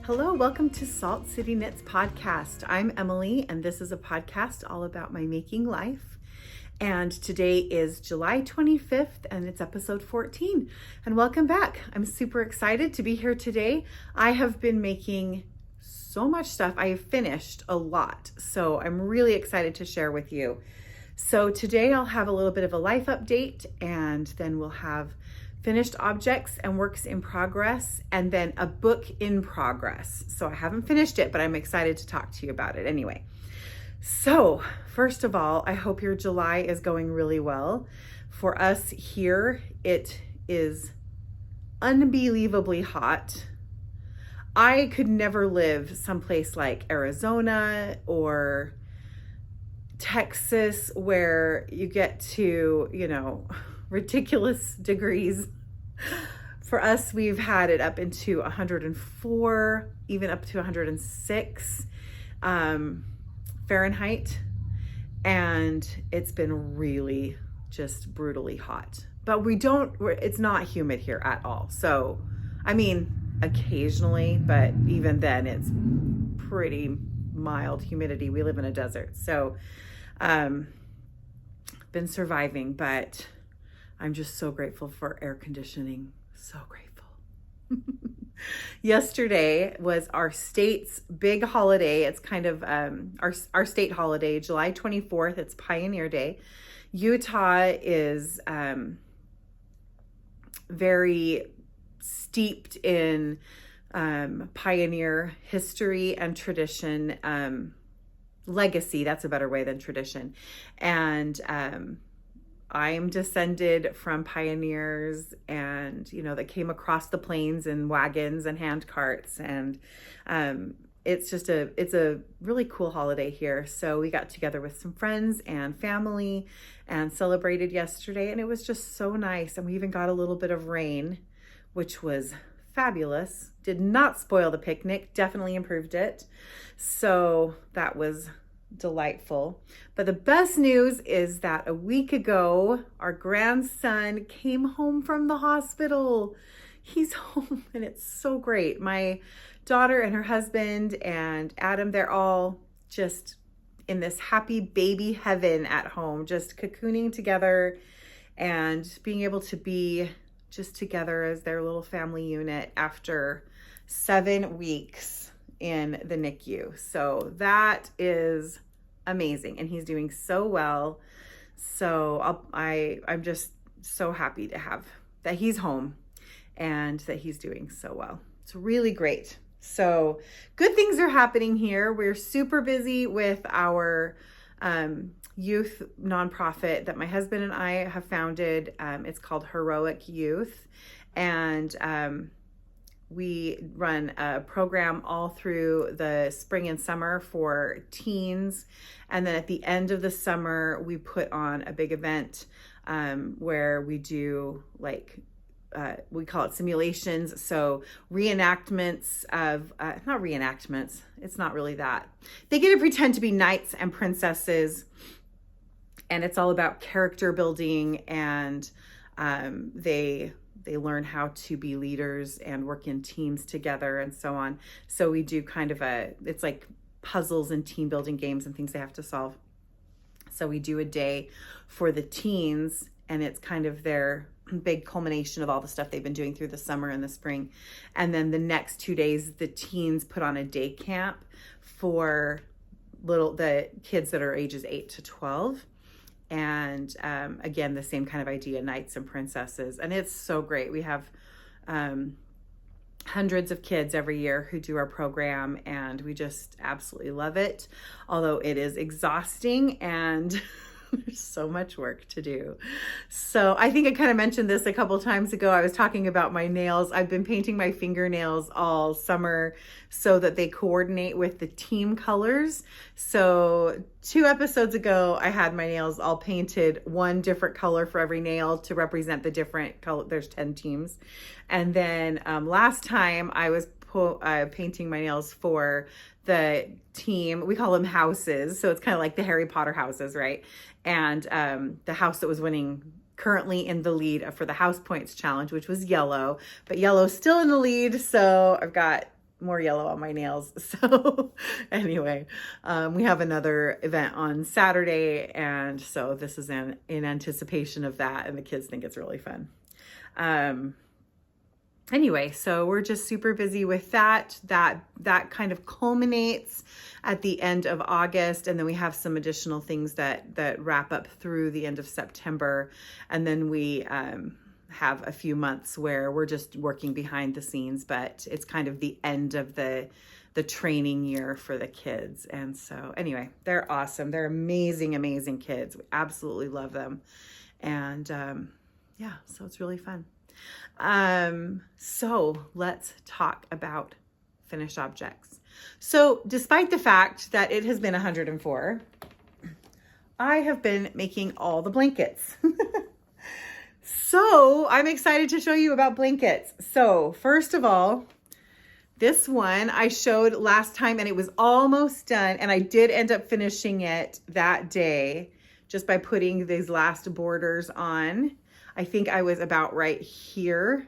Hello, welcome to Salt City Knits Podcast. I'm Emily, and this is a podcast all about my making life. And today is July 25th, and it's episode 14. And welcome back. I'm super excited to be here today. I have been making so much stuff. I have finished a lot, so I'm really excited to share with you. So today I'll have a little bit of a life update, and then we'll have finished objects and works in progress, and then a book in progress. So I haven't finished it, but I'm excited to talk to you about it anyway. So first of all, I hope your July is going really well. For us here, it is unbelievably hot. I could never live someplace like Arizona or Texas where you get to, ridiculous degrees. For us, we've had it up into 104, even up to 106 Fahrenheit. And it's been really just brutally hot. But it's not humid here at all. So, occasionally, but even then it's pretty mild humidity. We live in a desert. So, been surviving, but I'm just so grateful for air conditioning. So grateful. Yesterday was our state's big holiday. It's kind of our state holiday, July 24th. It's Pioneer Day. Utah is very steeped in pioneer history and tradition, legacy. That's a better way than tradition. And I'm descended from pioneers and, that came across the plains in wagons and hand carts. And it's a really cool holiday here. So we got together with some friends and family and celebrated yesterday. And it was just so nice. And we even got a little bit of rain, which was fabulous. Did not spoil the picnic, definitely improved it. So that was delightful. But the best news is that a week ago, our grandson came home from the hospital. He's home and it's so great. My daughter and her husband and Adam, they're all just in this happy baby heaven at home, just cocooning together and being able to be just together as their little family unit after 7 weeks in the NICU. So that is amazing. And he's doing so well. So I'm just so happy to have that he's home and that he's doing so well. It's really great. So good things are happening here. We're super busy with our youth nonprofit that my husband and I have founded. It's called Heroic Youth. And we run a program all through the spring and summer for teens. And then at the end of the summer, we put on a big event where we do we call it simulations. So reenactments of, not reenactments, it's not really that. They get to pretend to be knights and princesses. And it's all about character building, and they learn how to be leaders and work in teams together and so on. So we do it's like puzzles and team building games and things they have to solve. So we do a day for the teens, and it's kind of their big culmination of all the stuff they've been doing through the summer and the spring. And then the next 2 days, the teens put on a day camp for the kids that are ages 8 to 12. And again, the same kind of idea, knights and princesses. And it's so great. We have hundreds of kids every year who do our program, and we just absolutely love it. Although it is exhausting and there's so much work to do. So I think I kind of mentioned this a couple times ago. I was talking about my nails. I've been painting my fingernails all summer so that they coordinate with the team colors. So 2 episodes ago, I had my nails all painted one different color for every nail to represent the different color. There's 10 teams. And then last time I was painting my nails for the team. We call them houses. So it's kind of like the Harry Potter houses, right? And the house that was winning currently in the lead for the House Points Challenge, which was yellow, but yellow's still in the lead. So I've got more yellow on my nails. So anyway, we have another event on Saturday. And so this is in anticipation of that. And the kids think it's really fun. Anyway, so we're just super busy with that. That kind of culminates at the end of August. And then we have some additional things that wrap up through the end of September. And then we have a few months where we're just working behind the scenes, but it's kind of the end of the training year for the kids. And so anyway, they're awesome. They're amazing, amazing kids. We absolutely love them. And yeah, so it's really fun. So let's talk about finished objects. So despite the fact that it has been 104, I have been making all the blankets. So I'm excited to show you about blankets. So first of all, this one I showed last time and it was almost done, and I did end up finishing it that day just by putting these last borders on. I think I was about right here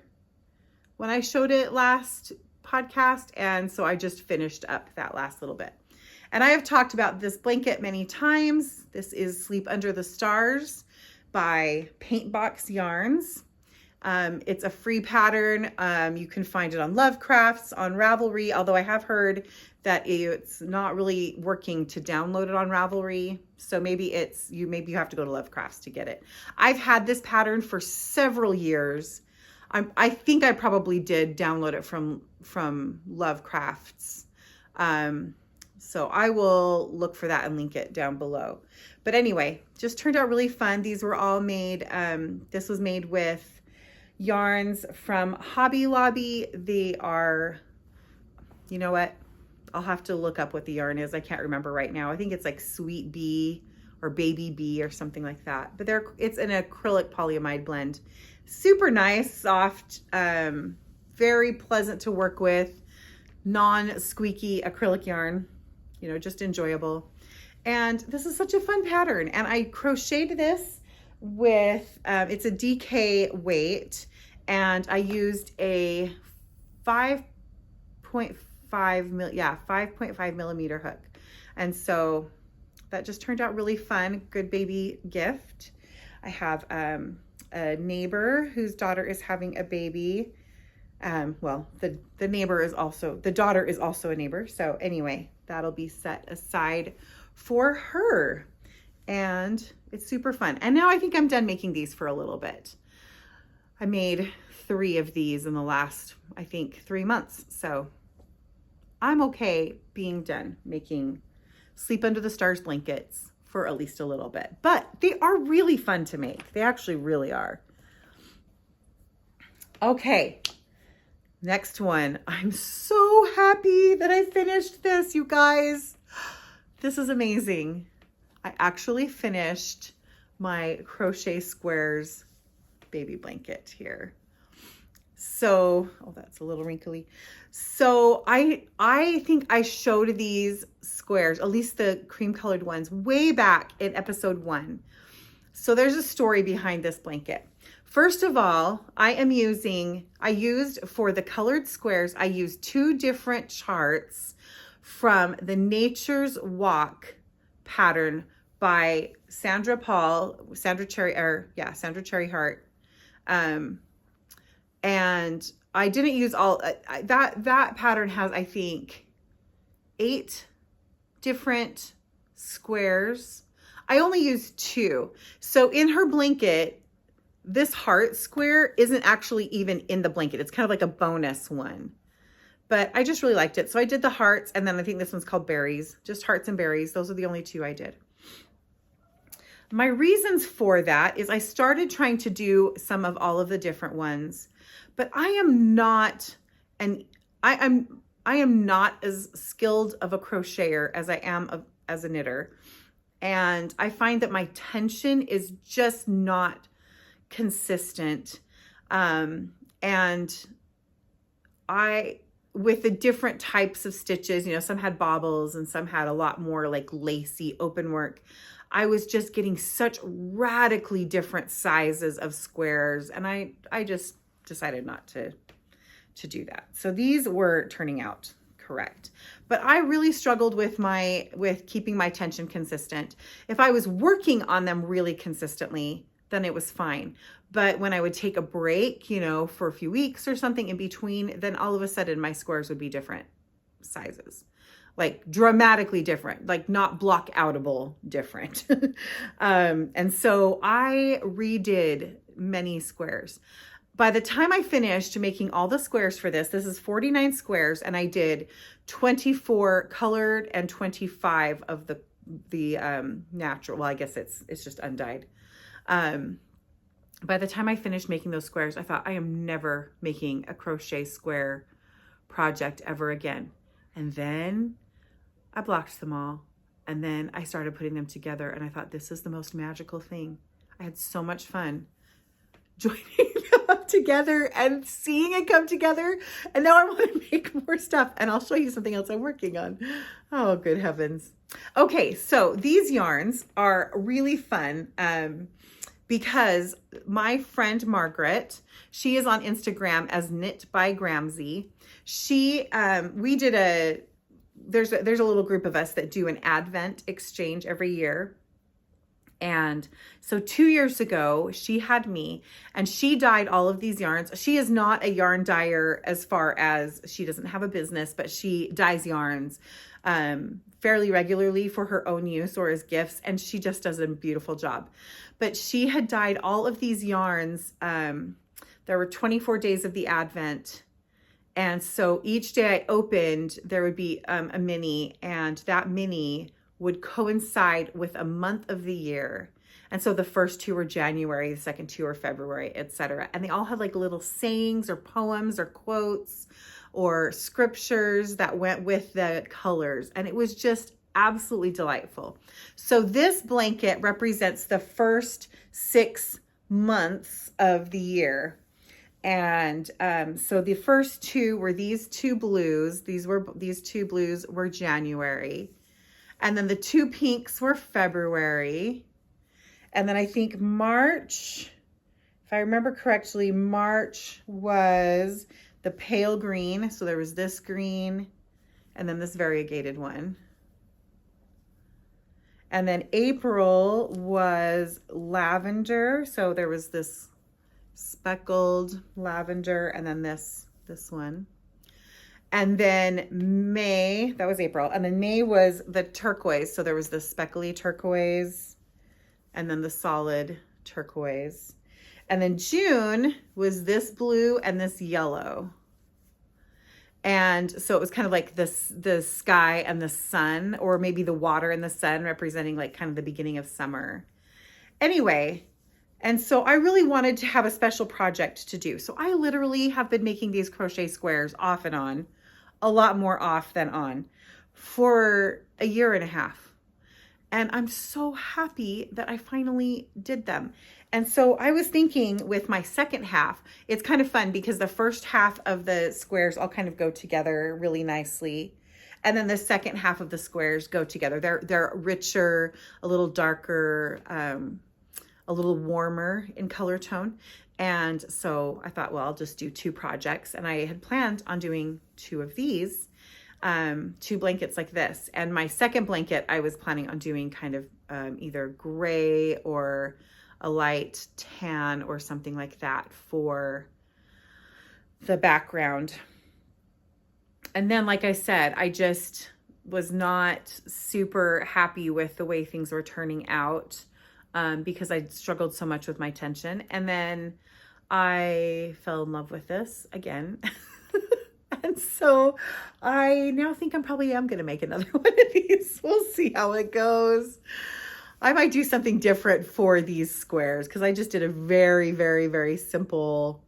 when I showed it last podcast. And so I just finished up that last little bit. And I have talked about this blanket many times. This is Sleep Under the Stars by Paintbox Yarns. It's a free pattern. You can find it on Lovecrafts, on Ravelry, although I have heard that it's not really working to download it on Ravelry. So maybe you have to go to Lovecrafts to get it. I've had this pattern for several years. I think I probably did download it from Lovecrafts. So I will look for that and link it down below. But anyway, just turned out really fun. These were all made, this was made with yarns from Hobby Lobby. They are, you know what? I'll have to look up what the yarn is. I can't remember right now. I think it's like Sweet Bee or Baby Bee or something like that. But it's an acrylic polyamide blend. Super nice, soft, very pleasant to work with, non-squeaky acrylic yarn, you know, just enjoyable. And this is such a fun pattern. And I crocheted this with, it's a DK weight, and I used a 5.5 millimeter hook. And so that just turned out really fun. Good baby gift. I have a neighbor whose daughter is having a baby. Well, the daughter is also a neighbor. So anyway, that'll be set aside for her. And it's super fun. And now I think I'm done making these for a little bit. I made 3 of these in the last, I think, 3 months. So I'm okay being done making Sleep Under the Stars blankets for at least a little bit. But they are really fun to make. They actually really are. Okay. Next one. I'm so happy that I finished this, you guys. This is amazing. I actually finished my Crochet Squares baby blanket here. So, oh, that's a little wrinkly. So I think I showed these squares, at least the cream colored ones, way back in episode 1. So there's a story behind this blanket. First of all, I used for the colored squares, I used 2 different charts from the Nature's Walk pattern by Sandra Cherry Heart. And I didn't use all, that pattern has, I think, 8 different squares. I only used 2. So in her blanket, this heart square isn't actually even in the blanket. It's kind of like a bonus one. But I just really liked it. So I did the hearts, and then I think this one's called berries. Just hearts and berries. Those are the only 2 I did. My reasons for that is I started trying to do some of all of the different ones, but I am not as skilled of a crocheter as I am as a knitter. And I find that my tension is just not consistent. And with the different types of stitches, you know, some had bobbles and some had a lot more like lacy open work. I was just getting such radically different sizes of squares, and I just decided not to do that. So these were turning out correct. But I really struggled with keeping my tension consistent. If I was working on them really consistently, then it was fine. But when I would take a break, for a few weeks or something in between, then all of a sudden my squares would be different sizes, like dramatically different, like not block outable different. And so I redid many squares. By the time I finished making all the squares for this is 49 squares, and I did 24 colored and 25 of the natural. Well, I guess it's just undyed. By the time I finished making those squares, I thought, I am never making a crochet square project ever again. And then I blocked them all, and then I started putting them together, and I thought, this is the most magical thing. I had so much fun joining them up together and seeing it come together. And now I want to make more stuff, and I'll show you something else I'm working on. Oh, good heavens. Okay, so these yarns are really fun because my friend Margaret, she is on Instagram as Knit by Gramsy. There's a little group of us that do an Advent exchange every year. And so 2 years ago, she had me, and she dyed all of these yarns. She is not a yarn dyer as far as, she doesn't have a business, but she dyes yarns fairly regularly for her own use or as gifts. And she just does a beautiful job. But she had dyed all of these yarns. There were 24 days of the Advent. And so each day I opened, there would be a mini, and that mini would coincide with a month of the year. And so the first two were January, the second two were February, etc. And they all had like little sayings or poems or quotes or scriptures that went with the colors. And it was just absolutely delightful. So this blanket represents the first 6 months of the year. And so the first two were these two blues. These two blues were January. And then the two pinks were February. And then I think March, if I remember correctly, March was the pale green. So there was this green and then this variegated one. And then April was lavender. So there was this speckled lavender and then this one. And then May, that was April. And then May was the turquoise. So there was the speckly turquoise and then the solid turquoise. And then June was this blue and this yellow. And so it was kind of like the sky and the sun, or maybe the water and the sun, representing like kind of the beginning of summer. Anyway, and so I really wanted to have a special project to do. So I literally have been making these crochet squares off and on, a lot more off than on, for a year and a half. And I'm so happy that I finally did them. And so I was thinking with my second half, it's kind of fun because the first half of the squares all kind of go together really nicely. And then the second half of the squares go together. They're richer, a little darker, a little warmer in color tone. And so I thought, well, I'll just do 2 projects. And I had planned on doing 2 of these, 2 blankets like this. And my second blanket, I was planning on doing kind of either gray or a light tan or something like that for the background. And then, like I said, I just was not super happy with the way things were turning out because I struggled so much with my tension. And then I fell in love with this again. And so I now think I probably am going to make another one of these. We'll see how it goes. I might do something different for these squares because I just did a very, very, very simple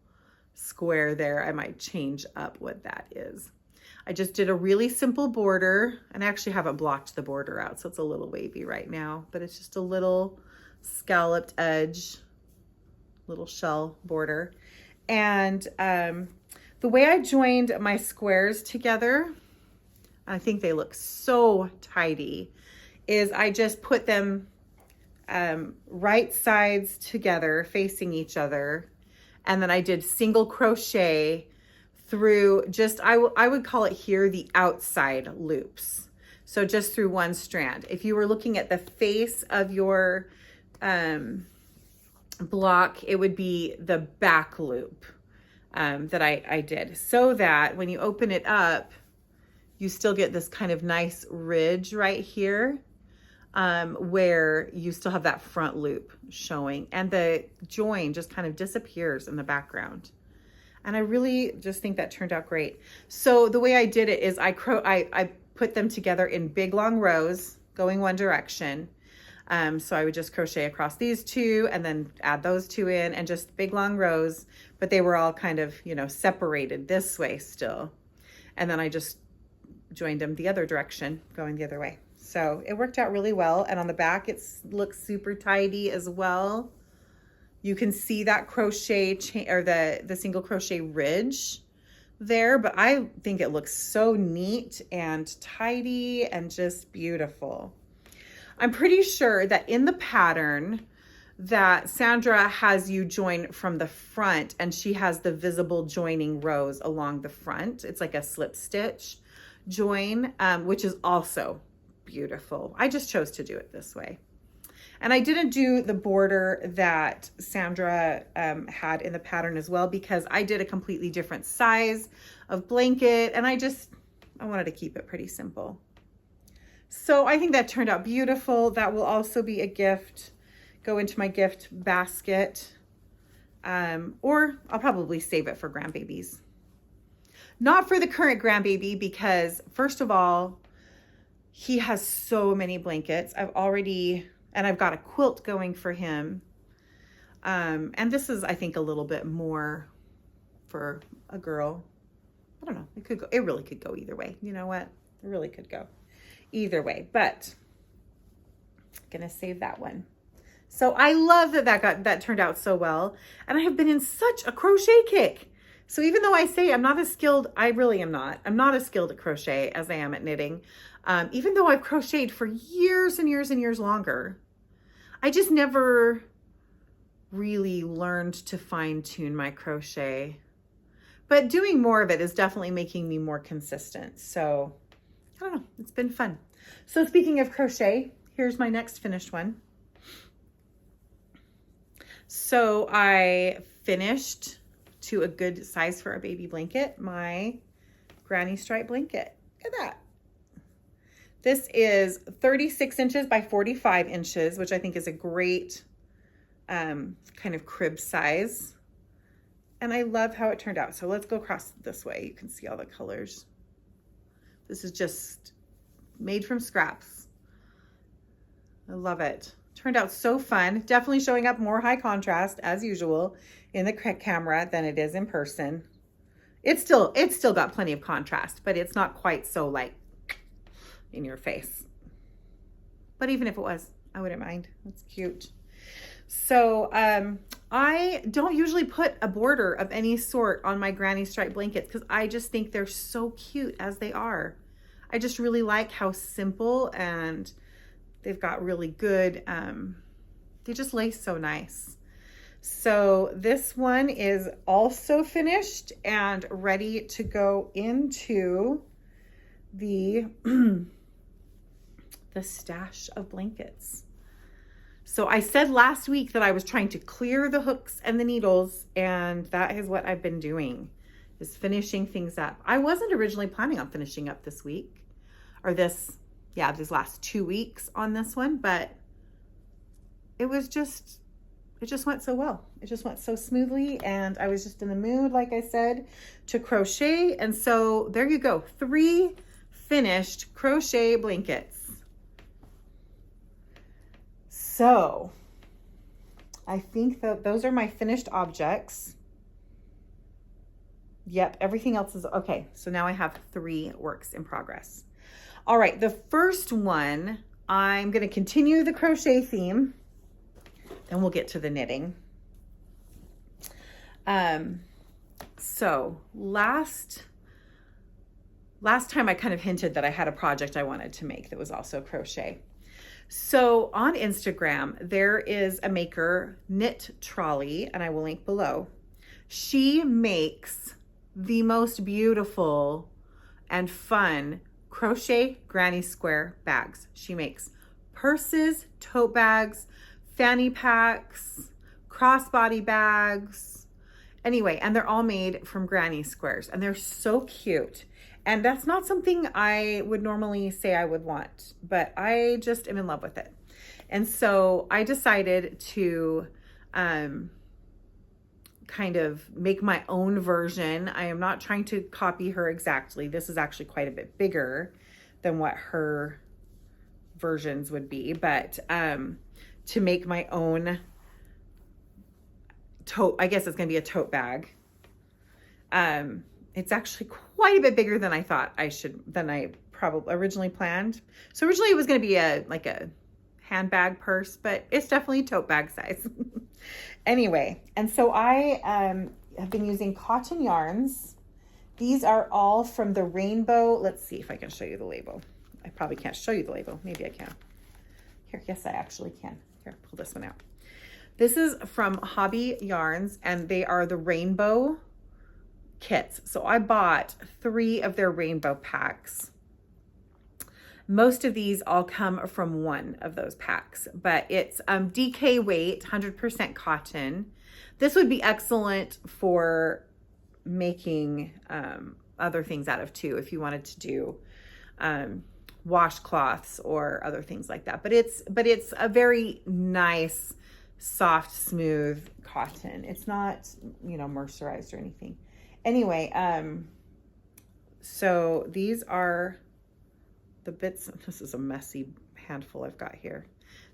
square there. I might change up what that is. I just did a really simple border, and I actually haven't blocked the border out, so it's a little wavy right now, but it's just a little scalloped edge, little shell border. And the way I joined my squares together, I think they look so tidy, is I just put them right sides together facing each other, and then I did single crochet through just, I would call it here the outside loops. So just through one strand. If you were looking at the face of your block, it would be the back loop that I did, so that when you open it up, you still get this kind of nice ridge right here, where you still have that front loop showing, and the join just kind of disappears in the background. And I really just think that turned out great. So the way I did it is I put them together in big long rows going one direction. So I would just crochet across these two and then add those two in, and just big long rows, but they were all kind of, you know, separated this way still. And then I just joined them the other direction, going the other way. So it worked out really well. And on the back, it looks super tidy as well. You can see that crochet or the single crochet ridge there, but I think it looks so neat and tidy and just beautiful. I'm pretty sure that in the pattern that Sandra has you join from the front, and she has the visible joining rows along the front. It's like a slip stitch join, which is also beautiful. I just chose to do it this way. And I didn't do the border that Sandra had in the pattern as well, because I did a completely different size of blanket, and I wanted to keep it pretty simple. So I think that turned out beautiful. That will also be a gift, go into my gift basket, or I'll probably save it for grandbabies. Not for the current grandbaby, because first of all, he has so many blankets. I've got a quilt going for him. And this is, I think, a little bit more for a girl. I don't know. It really could go either way. You know what? It really could go either way, but I'm gonna save that one. So I love that turned out so well. And I have been in such a crochet kick. So even though I say I'm not as skilled, I really am not. I'm not as skilled at crochet as I am at knitting. Even though I've crocheted for years and years and years longer, I just never really learned to fine tune my crochet. But doing more of it is definitely making me more consistent. So I don't know, it's been fun. So speaking of crochet, here's my next finished one. So I finished to a good size for a baby blanket, my Granny Stripe blanket. Look at that. This is 36 inches by 45 inches, which I think is a great kind of crib size. And I love how it turned out. So let's go across this way. You can see all the colors. This is just made from scraps. I love it. Turned out so fun. Definitely showing up more high contrast as usual in the camera than it is in person. It's still got plenty of contrast, but it's not quite so like in your face. But even if it was, I wouldn't mind. That's cute. So I don't usually put a border of any sort on my Granny Stripe blankets because I just think they're so cute as they are. I just really like how simple, and they've got really good, they just lay so nice. So this one is also finished and ready to go into the, the stash of blankets. So I said last week that I was trying to clear the hooks and the needles, and that is what I've been doing, is finishing things up. I wasn't originally planning on finishing up this week, or these last 2 weeks on this one, but it just went so well. It just went so smoothly, and I was just in the mood, like I said, to crochet. And so there you go, 3 finished crochet blankets. So I think that those are my finished objects. Yep, everything else is okay. So now I have 3 works in progress. All right, the first one, I'm going to continue the crochet theme, then we'll get to the knitting. So last time I kind of hinted that I had a project I wanted to make that was also crochet. So on Instagram, there is a maker, Knit Trolley, and I will link below. She makes the most beautiful and fun Crochet Granny Square bags. She makes purses, tote bags, fanny packs, crossbody bags. Anyway, and they're all made from granny squares, and they're so cute. And that's not something I would normally say I would want, but I just am in love with it. And so I decided to kind of make my own version. I am not trying to copy her exactly. This is actually quite a bit bigger than what her versions would be, but to make my own tote, I guess it's going to be a tote bag. It's actually quite a bit bigger than I thought than I probably originally planned. So originally it was going to be like a handbag purse, but it's definitely tote bag size. Anyway, and so I have been using cotton yarns. These are all from the Rainbow. Let's see if I can show you the label. I probably can't show you the label. Maybe I can. Here, yes, I actually can. Here, pull this one out. This is from Hobby Yarns, and they are the Rainbow kits. So I bought 3 of their Rainbow packs. Most of these all come from one of those packs, but it's DK weight, 100% cotton. This would be excellent for making other things out of too, if you wanted to do washcloths or other things like that. But it's a very nice, soft, smooth cotton. It's not, mercerized or anything. Anyway, so these are the bits. This is a messy handful I've got here.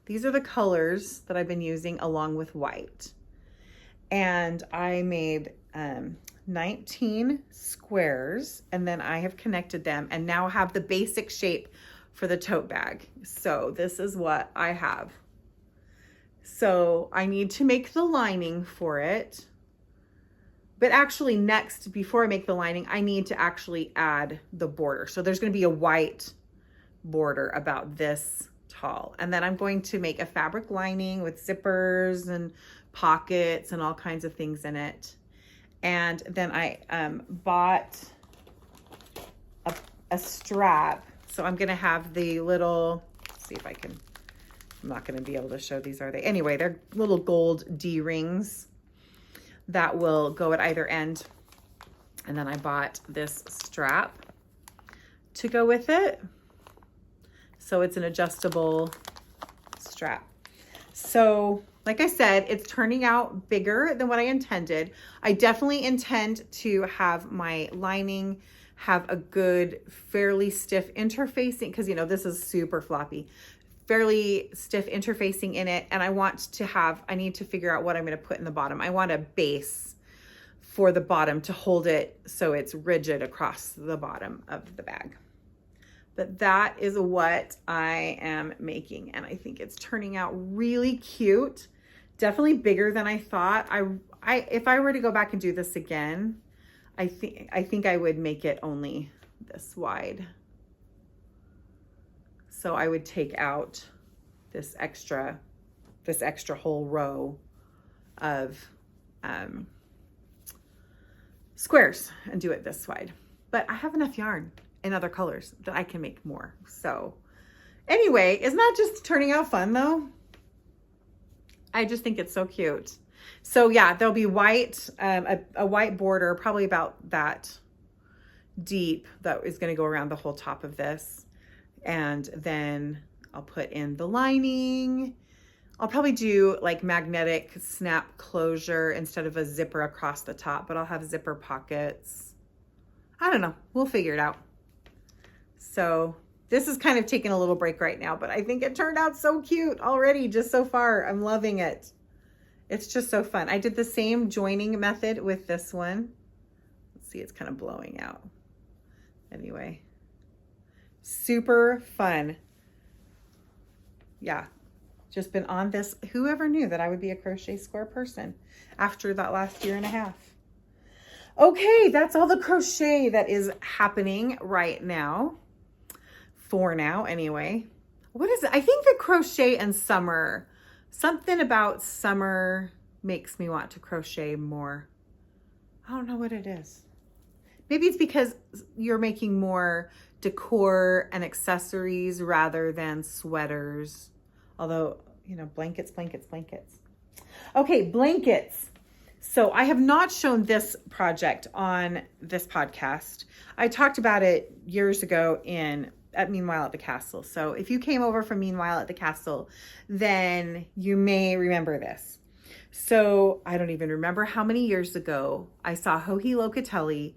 These are the colors that I've been using along with white. And I made 19 squares, and then I have connected them and now have the basic shape for the tote bag. So this is what I have. So I need to make the lining for it. But actually next, before I make the lining, I need to actually add the border. So there's going to be a white border about this tall. And then I'm going to make a fabric lining with zippers and pockets and all kinds of things in it. And then I bought a strap. So I'm going to have the little, let's see if I can, I'm not going to be able to show these, are they? Anyway, they're little gold D-rings that will go at either end. And then I bought this strap to go with it. So it's an adjustable strap. So like I said, it's turning out bigger than what I intended. I definitely intend to have my lining have a good, fairly stiff interfacing, because this is super floppy, fairly stiff interfacing in it. And I need to figure out what I'm going to put in the bottom. I want a base for the bottom to hold it so it's rigid across the bottom of the bag. But that is what I am making, and I think it's turning out really cute. Definitely bigger than I thought. If I were to go back and do this again, I think I would make it only this wide. So I would take out this extra whole row of squares and do it this wide. But I have enough yarn in other colors that I can make more. So anyway, isn't that just turning out fun though? I just think it's so cute. So yeah, there'll be white, a white border, probably about that deep, that is going to go around the whole top of this. And then I'll put in the lining. I'll probably do like magnetic snap closure instead of a zipper across the top, but I'll have zipper pockets. I don't know. We'll figure it out. So this is kind of taking a little break right now, but I think it turned out so cute already, just so far. I'm loving it. It's just so fun. I did the same joining method with this one. Let's see, it's kind of blowing out. Anyway, super fun. Yeah, just been on this. Whoever knew that I would be a crochet square person after that last year and a half. Okay, that's all the crochet that is happening right now. For now, anyway. What is it? I think the crochet and summer, something about summer makes me want to crochet more. I don't know what it is. Maybe it's because you're making more decor and accessories rather than sweaters. Although, you know, blankets. Okay, blankets. So I have not shown this project on this podcast. I talked about it years ago at Meanwhile at the Castle. So if you came over from Meanwhile at the Castle, then you may remember this. So I don't even remember how many years ago I saw Joji Locatelli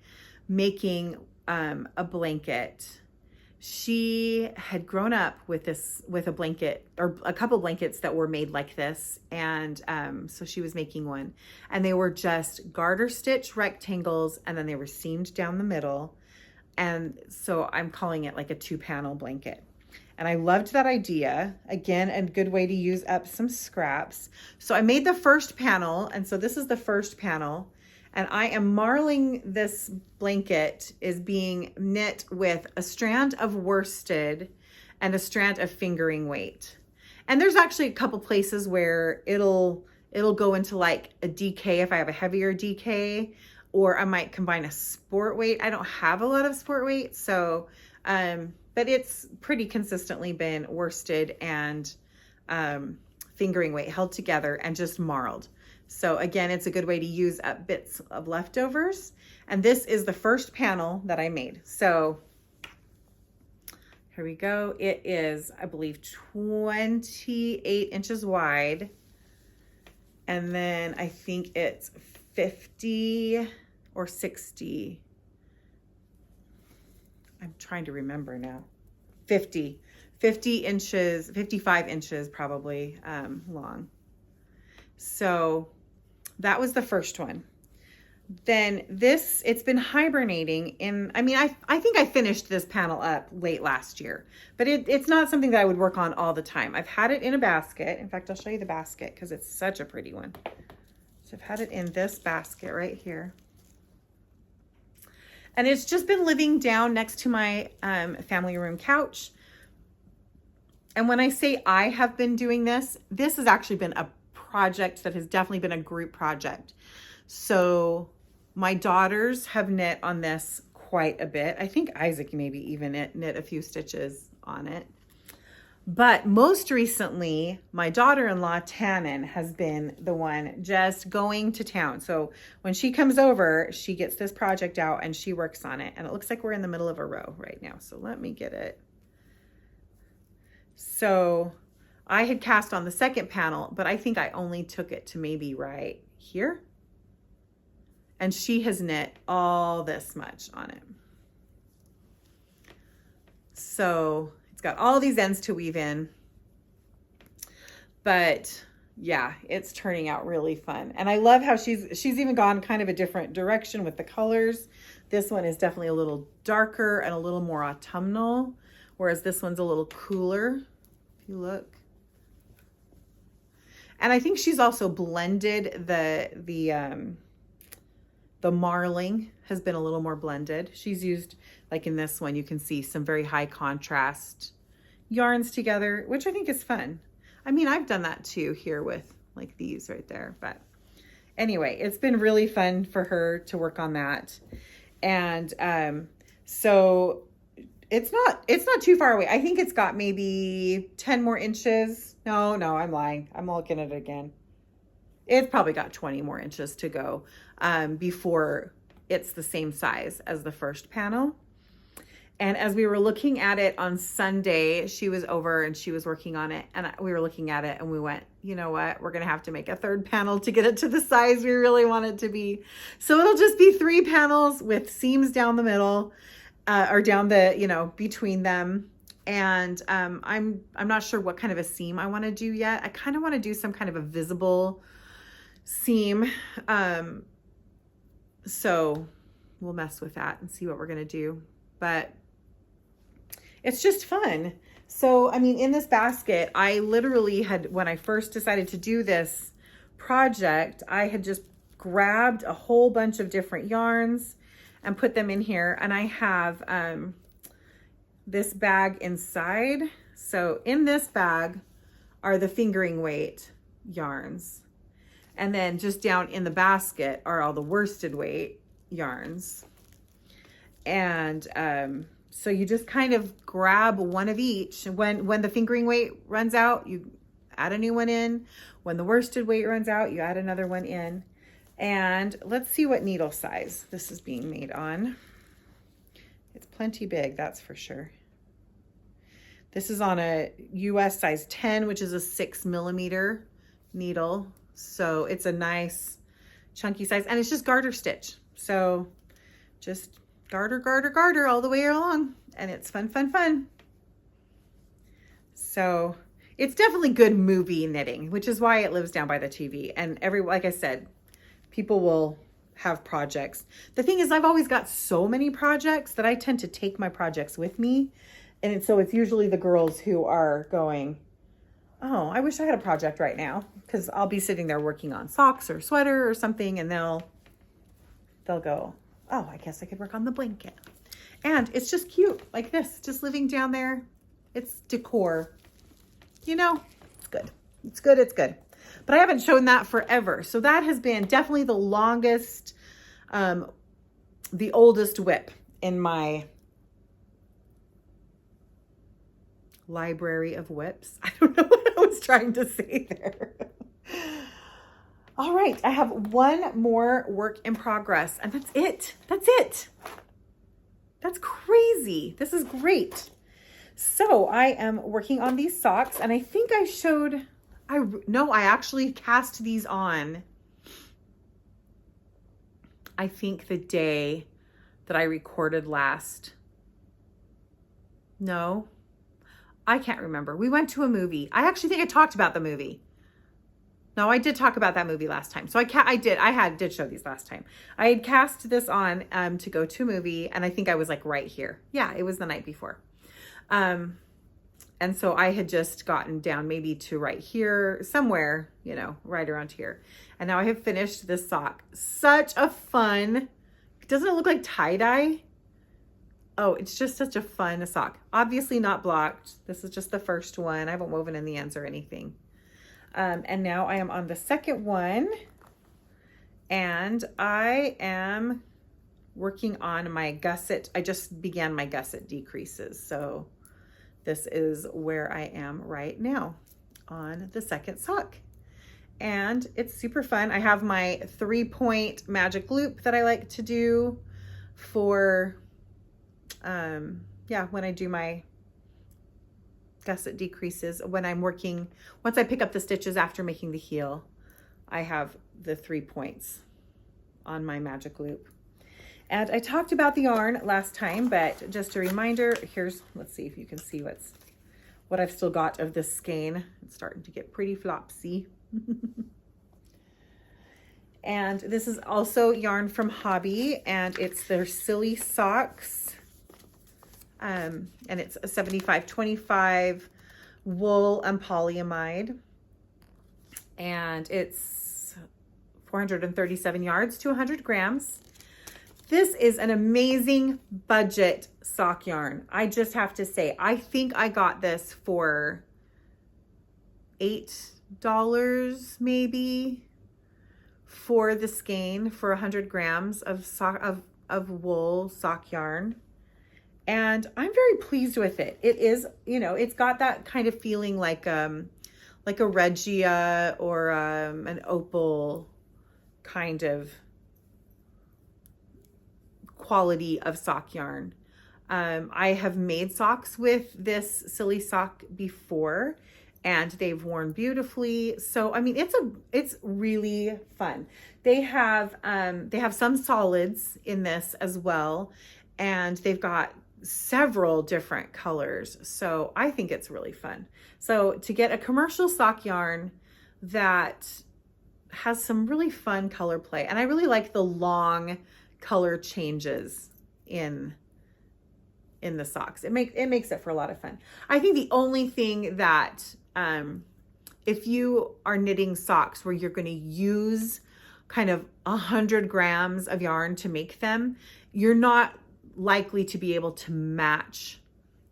making a blanket. She had grown up with a blanket or a couple blankets that were made like this. And so she was making one, and they were just garter stitch rectangles, and then they were seamed down the middle. And so I'm calling it like a 2-panel blanket. And I loved that idea. Again, a good way to use up some scraps. So I made the first panel. And so this is the first panel. And I am marling this blanket is being knit with a strand of worsted and a strand of fingering weight. And there's actually a couple places where it'll go into like a DK if I have a heavier DK, or I might combine a sport weight. I don't have a lot of sport weight, so but it's pretty consistently been worsted and fingering weight held together and just marled. So again, it's a good way to use up bits of leftovers. And this is the first panel that I made. So here we go. It is, I believe, 28 inches wide. And then I think it's 50 or 60. I'm trying to remember now. 50 inches, 55 inches probably long. So that was the first one. Then this, it's been hibernating in, I mean, I think I finished this panel up late last year, but it's not something that I would work on all the time. I've had it in a basket. In fact, I'll show you the basket because it's such a pretty one. So I've had it in this basket right here. And it's just been living down next to my family room couch. And when I say I have been doing this, this has actually been a project that has definitely been a group project. So my daughters have knit on this quite a bit. I think Isaac maybe even knit a few stitches on it. But most recently, my daughter-in-law, Tannen, has been the one just going to town. So when she comes over, she gets this project out and she works on it. And it looks like we're in the middle of a row right now. So let me get it. So I had cast on the second panel, but I think I only took it to maybe right here. And she has knit all this much on it. So it's got all these ends to weave in. But yeah, it's turning out really fun. And I love how she's even gone kind of a different direction with the colors. This one is definitely a little darker and a little more autumnal, whereas this one's a little cooler, if you look. And I think she's also blended the marling has been a little more blended. She's used, like in this one, you can see some very high contrast yarns together, which I think is fun. I mean, I've done that too here with like these right there. But anyway, it's been really fun for her to work on that. And so it's not too far away. I think it's got maybe 10 more inches. No, I'm lying. I'm looking at it again. It's probably got 20 more inches to go before it's the same size as the first panel. And as we were looking at it on Sunday, she was over and she was working on it. And we were looking at it and we went, you know what? We're going to have to make a third panel to get it to the size we really want it to be. So it'll just be 3 panels with seams down the middle or down the, between them. And I'm not sure what kind of a seam I want to do yet. I kind of want to do some kind of a visible seam. So we'll mess with that and see what we're going to do. But it's just fun. So, I mean, in this basket, I literally had, when I first decided to do this project, I had just grabbed a whole bunch of different yarns and put them in here. And I have this bag inside. So in this bag are the fingering weight yarns. And then just down in the basket are all the worsted weight yarns. And so you just kind of grab one of each. When the fingering weight runs out, you add a new one in. When the worsted weight runs out, you add another one in. And let's see what needle size this is being made on. It's plenty big, that's for sure. This is on a US size 10, which is a 6mm needle. So it's a nice chunky size, and it's just garter stitch. So just garter, garter, garter all the way along, and it's fun, fun, fun. So it's definitely good movie knitting, which is why it lives down by the TV. And like I said, people will have projects. The thing is, I've always got so many projects that I tend to take my projects with me. And so it's usually the girls who are going, oh, I wish I had a project right now, because I'll be sitting there working on socks or sweater or something, and they'll go, oh, I guess I could work on the blanket. And it's just cute like this, just living down there. It's decor, you know, it's good. It's good. It's good. But I haven't shown that forever. So that has been definitely the longest, the oldest whip in my library of whips. I don't know what I was trying to say there. All right, I have one more work in progress, and that's it. That's it. That's crazy. This is great. So I am working on these socks, and I think I showed, I actually cast these on, I think the day that I recorded last. No, I can't remember. We went to a movie. I actually think I talked about the movie. No, I did talk about that movie last time. So I did show these last time. I had cast this on to go to a movie, and I think I was like right here. Yeah, it was the night before. And so I had just gotten down maybe to right here, somewhere, you know, right around here. And now I have finished this sock. Such a fun, doesn't it look like tie-dye? Oh, it's just such a fun sock. Obviously not blocked. This is just the first one. I haven't woven in the ends or anything. And now I am on the second one, and I am working on my gusset. I just began my gusset decreases. So this is where I am right now on the second sock, and it's super fun. I have my 3-point magic loop that I like to do for, yeah, when I do my gusset decreases. When I'm working, once I pick up the stitches after making the heel, I have the 3 points on my magic loop. And I talked about the yarn last time, but just a reminder, here's, let's see if you can see what I've still got of this skein. It's starting to get pretty flopsy. And this is also yarn from Hobby, and it's their Silly Socks. And it's a 75-25 wool and polyamide, and it's 437 yards to 100 grams. This is an amazing budget sock yarn. I just have to say, I think I got this for $8 maybe for the skein for 100 grams of wool sock yarn. And I'm very pleased with it. It is, you know, it's got that kind of feeling like a Regia or an opal kind of quality of sock yarn. I have made socks with this Silly Sock before, and they've worn beautifully. So I mean, it's really fun. They have some solids in this as well, and they've got several different colors. So I think it's really fun. So to get a commercial sock yarn that has some really fun color play, and I really like the long color changes in the socks. It makes it for a lot of fun. I think the only thing that if you are knitting socks where you're going to use kind of 100 grams of yarn to make them, you're not likely to be able to match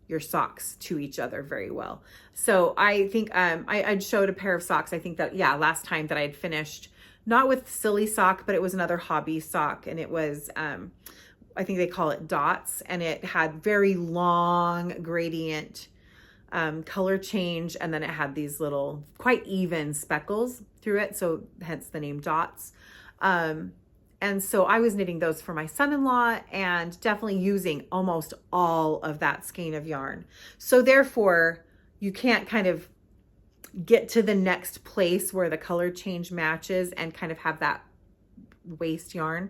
your socks to each other very well. So I think I showed a pair of socks. I think that, yeah, last time that I had finished, not with Silly Sock, but it was another Hobby sock, and it was I think they call it dots, and it had very long gradient color change, and then it had these little quite even speckles through it, so hence the name dots. And so I was knitting those for my son-in-law and definitely using almost all of that skein of yarn. So therefore, you can't kind of get to the next place where the color change matches and kind of have that waste yarn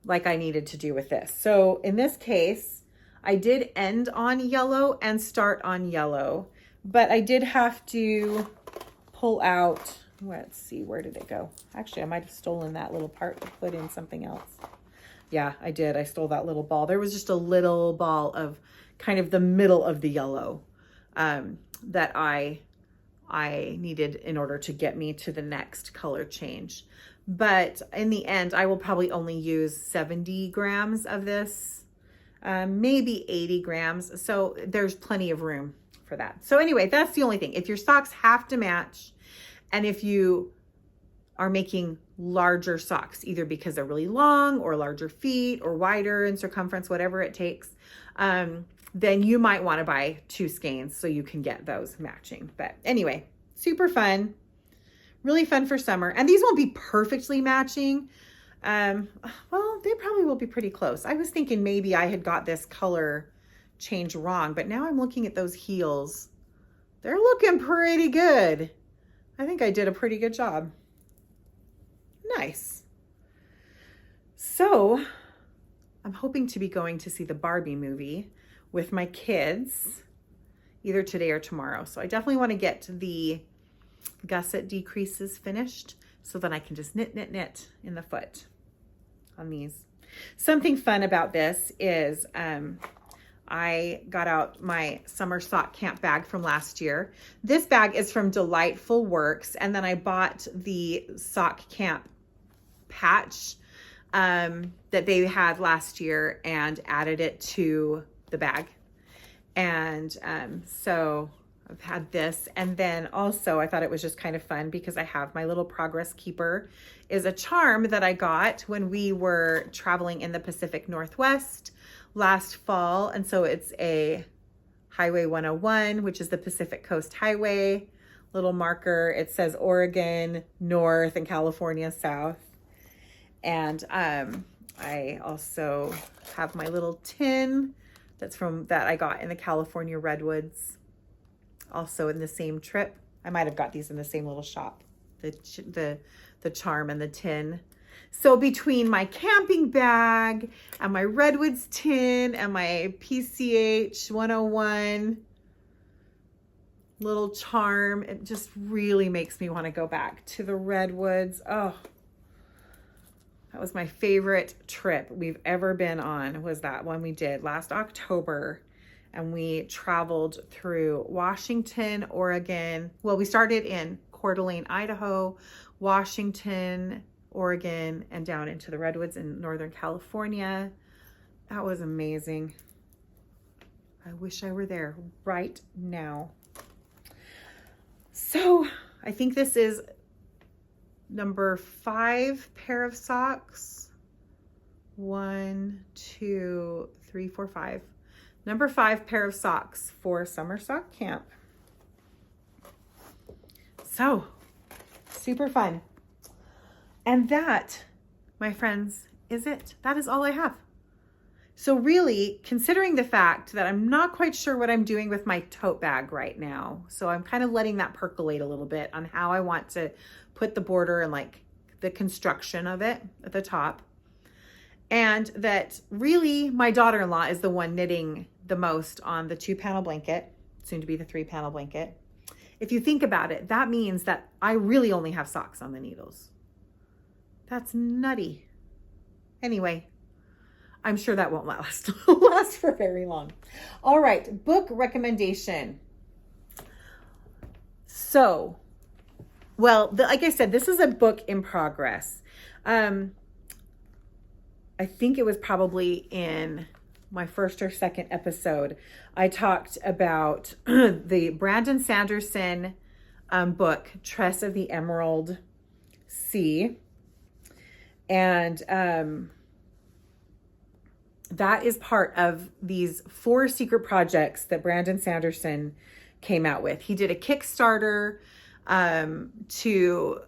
like I needed to do with this. So in this case, I did end on yellow and start on yellow, but I did have to pull out, let's see, where did it go? Actually, I might have stolen that little part to put in something else. Yeah, I did. I stole that little ball. There was just a little ball of kind of the middle of the yellow that I needed in order to get me to the next color change. But in the end, I will probably only use 70 grams of this, maybe 80 grams. So there's plenty of room for that. So anyway, that's the only thing. If your socks have to match, and if you are making larger socks, either because they're really long or larger feet or wider in circumference, whatever it takes, then you might want to buy 2 skeins so you can get those matching. But anyway, super fun. Really fun for summer. And these won't be perfectly matching. Well, they probably will be pretty close. I was thinking maybe I had got this color change wrong, but now I'm looking at those heels. They're looking pretty good. I think I did a pretty good job. Nice. So I'm hoping to be going to see the Barbie movie with my kids either today or tomorrow. So I definitely want to get the gusset decreases finished so that I can just knit in the foot on these. Something fun about this is I got out my summer sock camp bag from last year. This bag is from Delightful Works, and then I bought the sock camp patch that they had last year and added it to the bag. And so I've had this, and then also I thought it was just kind of fun because I have my little Progress Keeper is a charm that I got when we were traveling in the Pacific Northwest last fall. And so it's a Highway 101, which is the Pacific Coast Highway, little marker. It says Oregon North and California South. And I also have my little tin that I got in the California Redwoods, also in the same trip. I might have got these in the same little shop, the charm and the tin. So between my camping bag and my Redwoods tin and my PCH 101 little charm, it just really makes me want to go back to the Redwoods. Oh, that was my favorite trip we've ever been on, was that one we did last October. And we traveled through Washington, Oregon. Well, we started in Coeur d'Alene, Idaho, Washington, Oregon, and down into the Redwoods in Northern California. That was amazing. I wish I were there right now. So I think this is number 5 pair of socks. 1, 2, 3, 4, 5. Number 5 pair of socks for summer sock camp. So super fun. And that, my friends, is it. That is all I have. So really, considering the fact that I'm not quite sure what I'm doing with my tote bag right now, so I'm kind of letting that percolate a little bit on how I want to put the border and like the construction of it at the top. And that really my daughter-in-law is the one knitting the most on the 2-panel blanket, soon to be the 3-panel blanket. If you think about it, that means that I really only have socks on the needles. That's nutty. Anyway, I'm sure that won't last for very long. All right, book recommendation. So, well, like I said, this is a book in progress. I think it was probably in my first or second episode, I talked about the Brandon Sanderson book, Tress of the Emerald Sea. And that is part of these 4 secret projects that Brandon Sanderson came out with. He did a Kickstarter to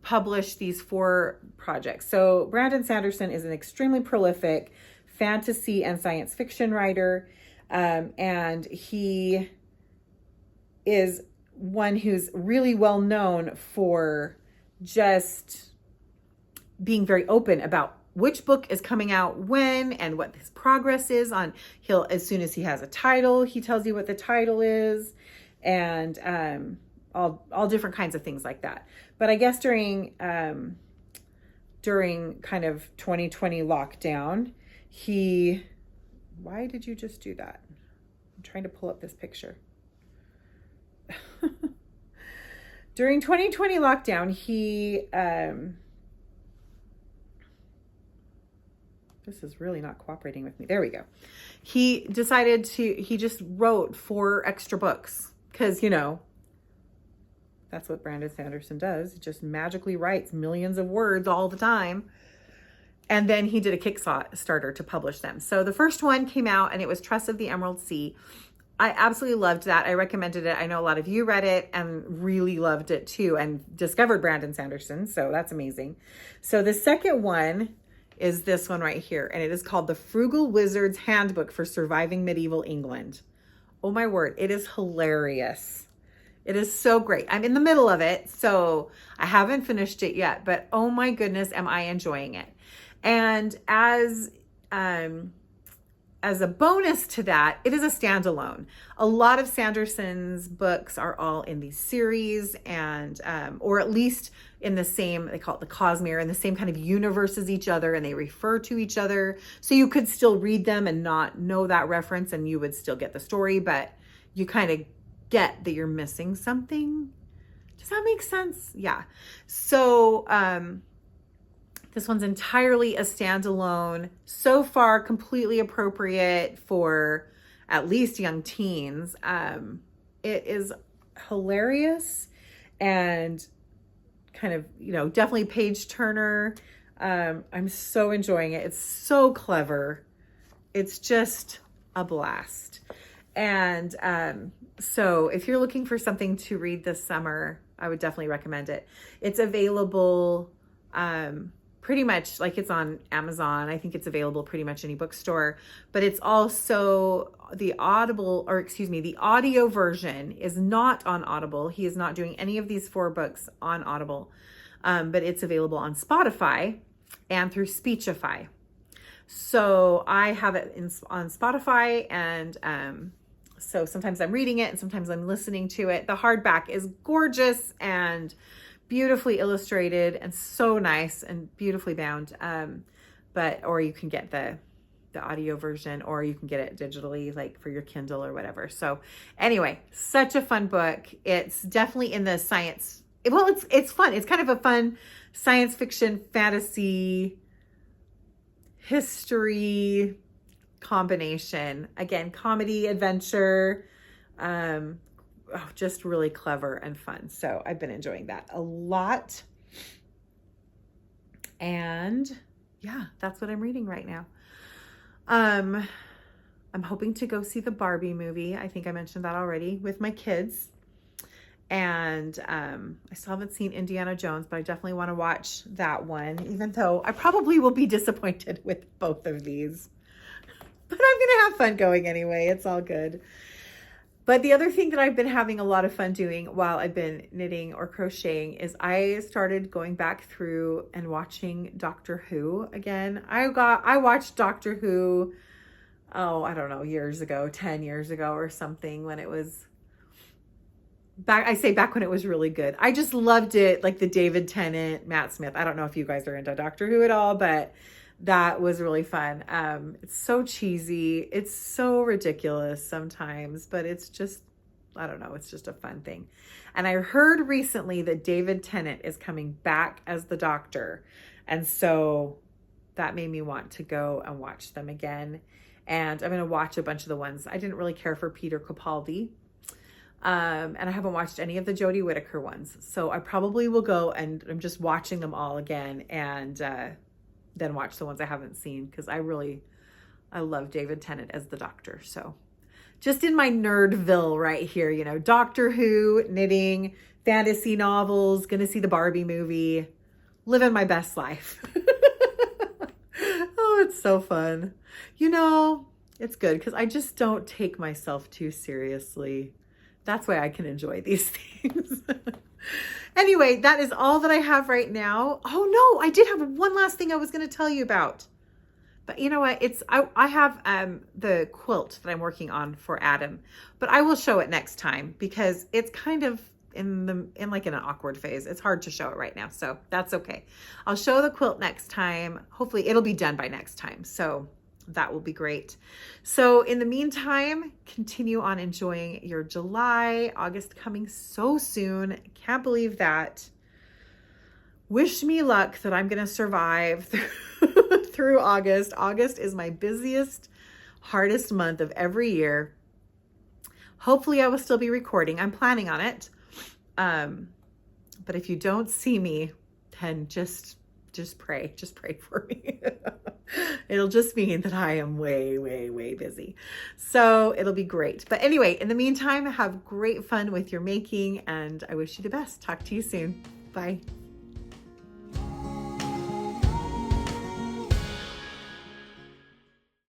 publish these 4 projects. So Brandon Sanderson is an extremely prolific fantasy and science fiction writer, and he is one who's really well known for just being very open about which book is coming out when and what his progress is on. He'll, as soon as he has a title, he tells you what the title is, and all different kinds of things like that. But I guess during kind of 2020 lockdown, why did you just do that? I'm trying to pull up this picture. During 2020 lockdown, this is really not cooperating with me. There we go. He just wrote 4 extra books because, that's what Brandon Sanderson does. He just magically writes millions of words all the time. And then he did a Kickstarter to publish them. So the first one came out and it was Tress of the Emerald Sea. I absolutely loved that. I recommended it. I know a lot of you read it and really loved it too and discovered Brandon Sanderson. So that's amazing. So the second one is this one right here. And it is called The Frugal Wizard's Handbook for Surviving Medieval England. Oh my word. It is hilarious. It is so great. I'm in the middle of it, so I haven't finished it yet, but oh my goodness, am I enjoying it. And as a bonus to that, it is a standalone. A lot of Sanderson's books are all in these series and, or at least in the same, they call it the Cosmere, in the same kind of universe as each other, and they refer to each other. So you could still read them and not know that reference and you would still get the story, but you kind of get that you're missing something. Does that make sense? Yeah. So this one's entirely a standalone, so far completely appropriate for at least young teens. It is hilarious and kind of, definitely page turner. I'm so enjoying it. It's so clever. It's just a blast. And so if you're looking for something to read this summer, I would definitely recommend it. It's available pretty much, like, it's on Amazon. I think it's available pretty much any bookstore, but it's also the audio version is not on Audible. He is not doing any of these 4 books on Audible, but it's available on Spotify and through Speechify. So I have it on Spotify, and so sometimes I'm reading it and sometimes I'm listening to it. The hardback is gorgeous and beautifully illustrated and so nice and beautifully bound. Or you can get the audio version, or you can get it digitally, like for your Kindle or whatever. So anyway, such a fun book. It's definitely in the science. Well, it's fun. It's kind of a fun science fiction, fantasy, history combination. Again, comedy, adventure, just really clever and fun. So I've been enjoying that a lot. And yeah, that's what I'm reading right now. I'm hoping to go see the Barbie movie. I think I mentioned that already, with my kids. And I still haven't seen Indiana Jones, but I definitely want to watch that one, even though I probably will be disappointed with both of these. But I'm going to have fun going anyway. It's all good. But the other thing that I've been having a lot of fun doing while I've been knitting or crocheting is I started going back through and watching Doctor Who again. I watched Doctor Who, I don't know, years ago, 10 years ago or something, when it was back when it was really good. I just loved it, like the David Tennant, Matt Smith. I don't know if you guys are into Doctor Who at all, but that was really fun. It's so cheesy. It's so ridiculous sometimes, but it's just, I don't know, it's just a fun thing. And I heard recently that David Tennant is coming back as the Doctor. And so that made me want to go and watch them again. And I'm going to watch a bunch of the ones. I didn't really care for Peter Capaldi. And I haven't watched any of the Jodie Whittaker ones. So I probably will go, and I'm just watching them all again, and then watch the ones I haven't seen, because I really I love David Tennant as the Doctor. So just in my nerdville right here, you know, Doctor Who, knitting, fantasy novels, gonna see the Barbie movie, living my best life. Oh, it's so fun. You know, it's good because I just don't take myself too seriously. That's why I can enjoy these things. Anyway, that is all that I have right now. Oh no, I did have one last thing I was going to tell you about. But you know what? I have the quilt that I'm working on for Adam, but I will show it next time because it's kind of in an awkward phase. It's hard to show it right now, so that's okay. I'll show the quilt next time. Hopefully it'll be done by next time. So that will be great. So in the meantime, continue on enjoying your July. August coming so soon. Can't believe that. Wish me luck that I'm going to survive through August. August is my busiest, hardest month of every year. Hopefully I will still be recording. I'm planning on it. But if you don't see me, then just pray. Just pray for me. It'll just mean that I am way, way, way busy. So it'll be great. But anyway, in the meantime, have great fun with your making, and I wish you the best. Talk to you soon. Bye.